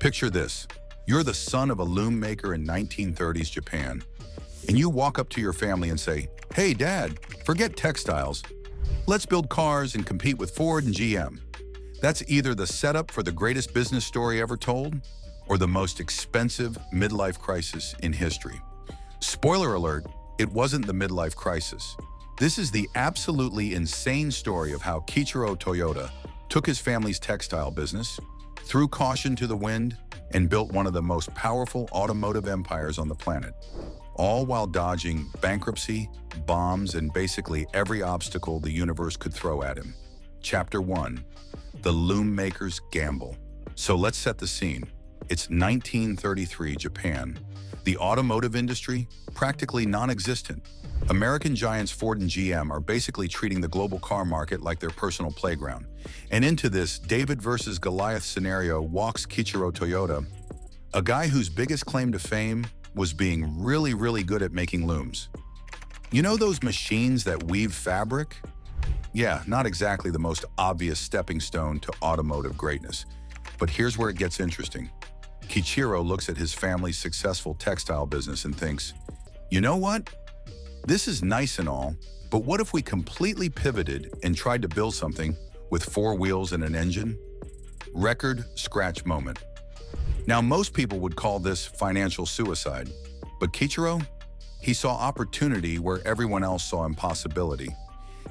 Picture this. You're the son of a loom maker in 1930s Japan, and you walk up to your family and say, "Hey, Dad, forget textiles. Let's build cars and compete with Ford and GM." That's either the setup for the greatest business story ever told, or the most expensive midlife crisis in history. Spoiler alert, it wasn't the midlife crisis. This is the absolutely insane story of how Kiichiro Toyoda took his family's textile business, threw caution to the wind, and built one of the most powerful automotive empires on the planet, all while dodging bankruptcy, bombs, and basically every obstacle the universe could throw at him. Chapter 1. The Loom Maker's Gamble. So let's set the scene. It's 1933 Japan. The automotive industry, practically non-existent. American giants Ford and GM are basically treating the global car market like their personal playground. And into this David versus Goliath scenario walks Kiichiro Toyoda, a guy whose biggest claim to fame was being really good at making looms. You know those machines that weave fabric? Yeah, not exactly the most obvious stepping stone to automotive greatness. But here's where it gets interesting. Kiichiro looks at his family's successful textile business and thinks, you know what? This is nice and all, but what if we completely pivoted and tried to build something with 4 wheels and an engine? Record scratch moment. Now, most people would call this financial suicide, but Kiichiro, he saw opportunity where everyone else saw impossibility.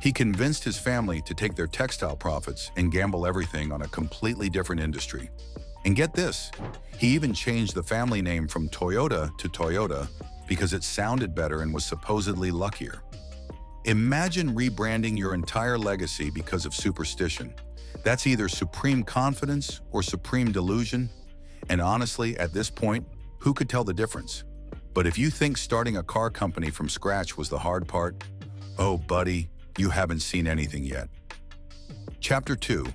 He convinced his family to take their textile profits and gamble everything on a completely different industry. And get this, he even changed the family name from Toyota to Toyoda because it sounded better and was supposedly luckier. Imagine rebranding your entire legacy because of superstition. That's either supreme confidence or supreme delusion. And honestly, at this point, who could tell the difference? But if you think starting a car company from scratch was the hard part, oh buddy, you haven't seen anything yet. Chapter 2.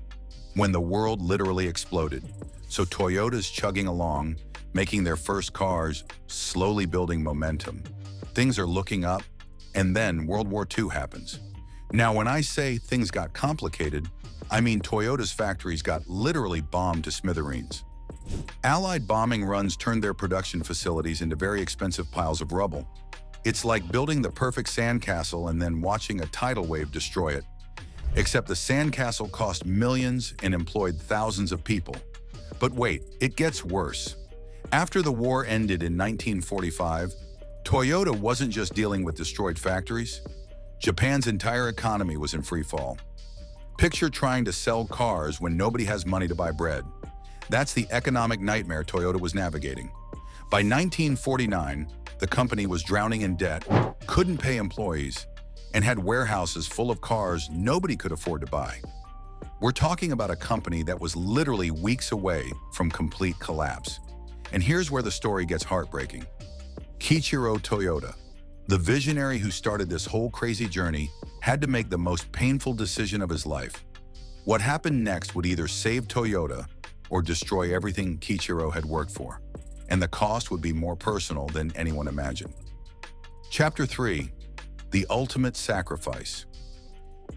When the world literally exploded. So Toyota's chugging along, making their first cars, slowly building momentum. Things are looking up, and then World War II happens. Now, when I say things got complicated, I mean Toyota's factories got literally bombed to smithereens. Allied bombing runs turned their production facilities into very expensive piles of rubble. It's like building the perfect sandcastle and then watching a tidal wave destroy it. Except the sandcastle cost millions and employed thousands of people. But wait, it gets worse. After the war ended in 1945, Toyota wasn't just dealing with destroyed factories. Japan's entire economy was in free fall. Picture trying to sell cars when nobody has money to buy bread. That's the economic nightmare Toyota was navigating. By 1949, the company was drowning in debt, couldn't pay employees, and had warehouses full of cars nobody could afford to buy. We're talking about a company that was literally weeks away from complete collapse. And here's where the story gets heartbreaking. Kiichiro Toyoda, the visionary who started this whole crazy journey, had to make the most painful decision of his life. What happened next would either save Toyota or destroy everything Kiichiro had worked for, and the cost would be more personal than anyone imagined. Chapter 3. The Ultimate Sacrifice.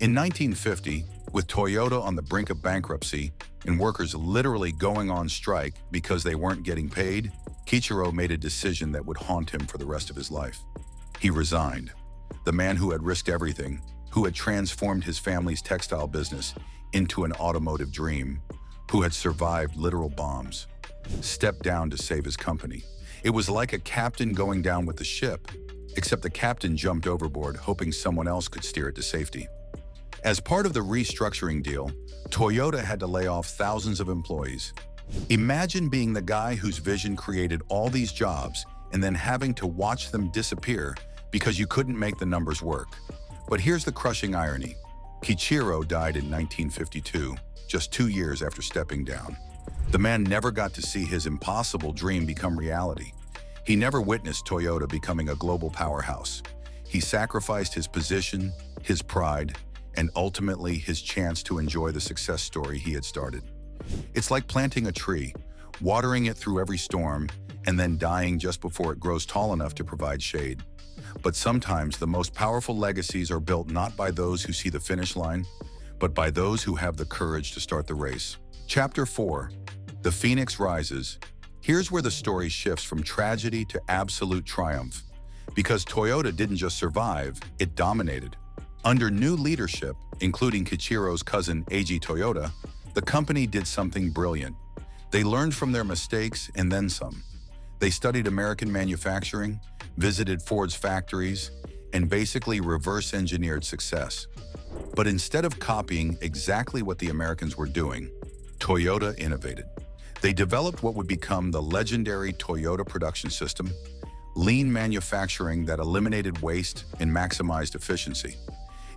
In 1950, with Toyota on the brink of bankruptcy and workers literally going on strike because they weren't getting paid, Kiichiro made a decision that would haunt him for the rest of his life. He resigned. The man who had risked everything, who had transformed his family's textile business into an automotive dream, who had survived literal bombs, stepped down to save his company. It was like a captain going down with the ship, except the captain jumped overboard, hoping someone else could steer it to safety. As part of the restructuring deal, Toyota had to lay off thousands of employees. Imagine being the guy whose vision created all these jobs and then having to watch them disappear because you couldn't make the numbers work. But here's the crushing irony. Kiichiro died in 1952, just 2 years after stepping down. The man never got to see his impossible dream become reality. He never witnessed Toyota becoming a global powerhouse. He sacrificed his position, his pride, and ultimately his chance to enjoy the success story he had started. It's like planting a tree, watering it through every storm, and then dying just before it grows tall enough to provide shade. But sometimes the most powerful legacies are built not by those who see the finish line, but by those who have the courage to start the race. Chapter 4. The Phoenix Rises, Here's where the story shifts from tragedy to absolute triumph. Because Toyota didn't just survive, it dominated. Under new leadership, including Kiichiro's cousin Eiji Toyoda, the company did something brilliant. They learned from their mistakes and then some. They studied American manufacturing, visited Ford's factories, and basically reverse-engineered success. But instead of copying exactly what the Americans were doing, Toyota innovated. They developed what would become the legendary Toyota production system, lean manufacturing that eliminated waste and maximized efficiency.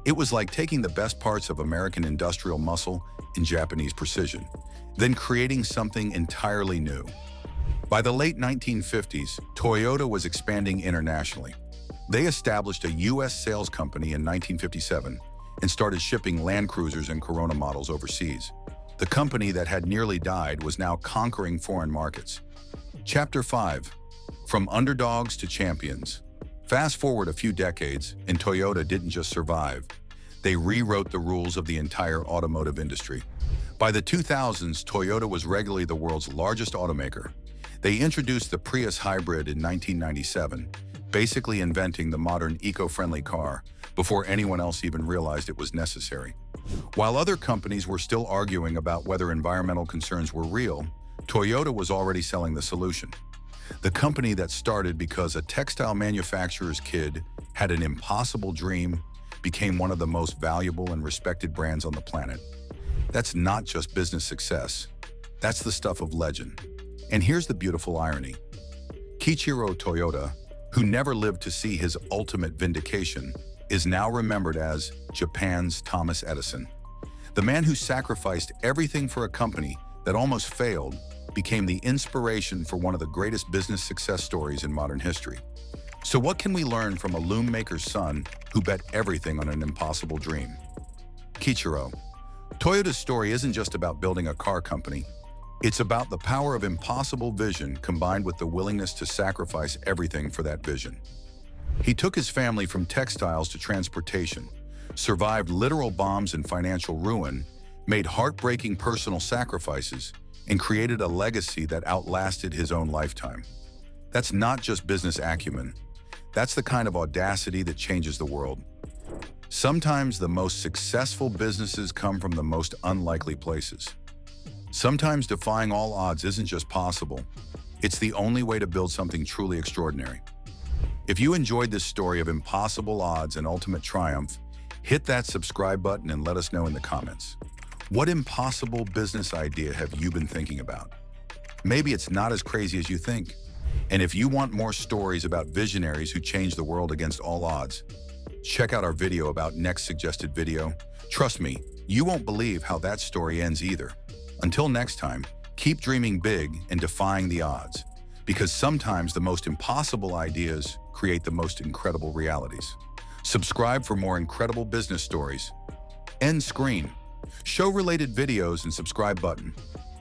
It was like taking the best parts of American industrial muscle and Japanese precision, then creating something entirely new. By the late 1950s, Toyota was expanding internationally. They established a U.S. sales company in 1957 and started shipping Land Cruisers and Corona models overseas. The company that had nearly died was now conquering foreign markets. Chapter 5. From underdogs to champions. Fast forward a few decades, and Toyota didn't just survive. They rewrote the rules of the entire automotive industry. By the 2000s, Toyota was regularly the world's largest automaker. They introduced the Prius hybrid in 1997, basically inventing the modern eco-friendly car before anyone else even realized it was necessary. While other companies were still arguing about whether environmental concerns were real, Toyota was already selling the solution. The company that started because a textile manufacturer's kid had an impossible dream became one of the most valuable and respected brands on the planet. That's not just business success. That's the stuff of legend. And here's the beautiful irony. Kiichiro Toyoda, who never lived to see his ultimate vindication, is now remembered as Japan's Thomas Edison. The man who sacrificed everything for a company that almost failed became the inspiration for one of the greatest business success stories in modern history. So what can we learn from a loom maker's son who bet everything on an impossible dream? Kiichiro. Toyota's story isn't just about building a car company. It's about the power of impossible vision combined with the willingness to sacrifice everything for that vision. He took his family from textiles to transportation, survived literal bombs and financial ruin, made heartbreaking personal sacrifices, and created a legacy that outlasted his own lifetime. That's not just business acumen. That's the kind of audacity that changes the world. Sometimes the most successful businesses come from the most unlikely places. Sometimes defying all odds isn't just possible. It's the only way to build something truly extraordinary. If you enjoyed this story of impossible odds and ultimate triumph, hit that subscribe button and let us know in the comments. What impossible business idea have you been thinking about? Maybe it's not as crazy as you think. And if you want more stories about visionaries who changed the world against all odds, check out our video about next suggested video. Trust me, you won't believe how that story ends either. Until next time, keep dreaming big and defying the odds, because sometimes the most impossible ideas create the most incredible realities. Subscribe for more incredible business stories. End screen. Show related videos and subscribe button.